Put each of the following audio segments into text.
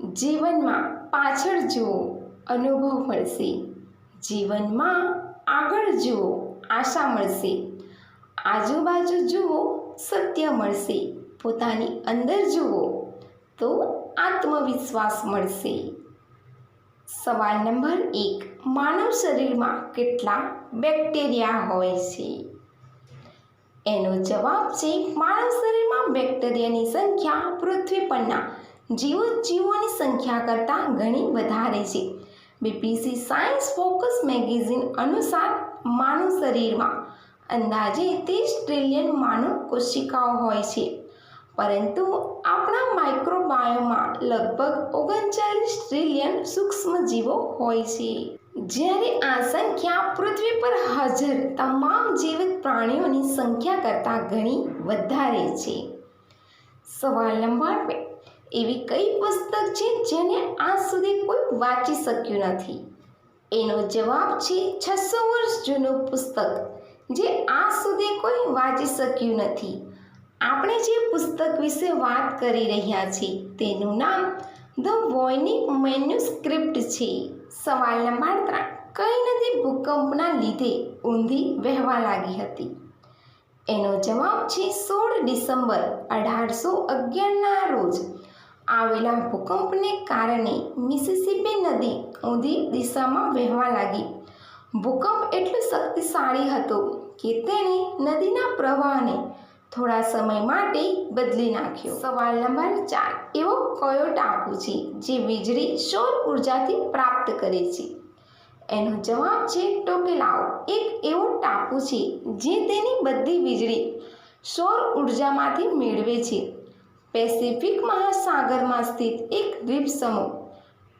જીવનમાં પાછળ જુઓ, અનુભવ મળશે. જીવનમાં આગળ જુઓ, આશા મળશે. આજુબાજુ જુઓ, સત્ય મળશે. પોતાની અંદર જુઓ તો આત્મવિશ્વાસ મળશે. સવાલ નંબર 1. માનવ શરીરમાં કેટલા બેક્ટેરિયા હોય છે? એનો જવાબ છે માનવ શરીરમાં બેક્ટેરિયાની સંખ્યા પૃથ્વી પરના જીવોની સંખ્યા કરતાં ઘણી વધારે છે. બીબીસી સાયન્સ ફોકસ મેગેઝિન અનુસાર માનવ શરીરમાં અંદાજે 30 ટ્રિલિયન માનવ કોશિકાઓ હોય છે, પરંતુ આપણા માઇક્રોબાયોમમાં લગભગ 39 ટ્રિલિયન સૂક્ષ્મજીવો હોય છે. જ્યારે આ સંખ્યા પૃથ્વી પર હાજર તમામ જીવિત પ્રાણીઓની સંખ્યા કરતાં ઘણી વધારે છે. સવાલ નંબર 2. એવી કઈ પુસ્તક છે જેને આજ સુધી કોઈ વાંચી શક્યું નથી? એનો જવાબ છે 600 વર્ષ જૂનું પુસ્તક જે આજ સુધી કોઈ વાંચી શક્યું નથી. આપણે જે પુસ્તક વિશે વાત કરી રહ્યા છીએ તેનું નામ ધ વોઇનિક મેન્યુસ્ક્રિપ્ટ છે. સવાલ નંબર 3. કઈ નદી ભૂકંપના લીધે ઊંધી વહેવા લાગી હતી? એનો જવાબ છે 16 ડિસેમ્બર 1811ના રોજ આવેલા ભૂકંપને કારણે મિસિસિપી નદી ઊંધી દિશામાં વહેવા લાગી. ભૂકંપ એટલો શક્તિશાળી હતો કે તેણે નદીના પ્રવાહને થોડા સમય માટે બદલી નાખ્યો. સવાલ નંબર 4. એવો કયો ટાપુ છે જે વીજળી સૌર ઉર્જાથી પ્રાપ્ત કરે છે? એનો જવાબ છે ટોકેલાઓ. એક એવો ટાપુ છે જે તેની બધી વીજળી સૌર ઉર્જામાંથી મેળવે છે. પેસિફિક મહાસાગરમાં સ્થિત એક દ્વીપ સમૂહ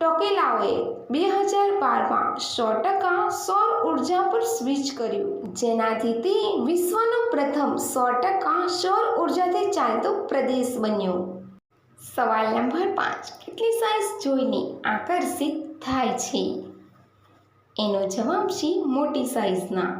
ટોકેલાઓએ 2012માં 100% સૌર ઉર્જા પર સ્વિચ કર્યું, જેનાથી તે વિશ્વનો પ્રથમ 100% સૌર ઉર્જાથી ચાલતો પ્રદેશ બન્યો. સવાલ નંબર 5. કેટલી સાઈઝ જોઈને આકર્ષિત થાય છે? એનો જવાબ છે મોટી સાઈઝના.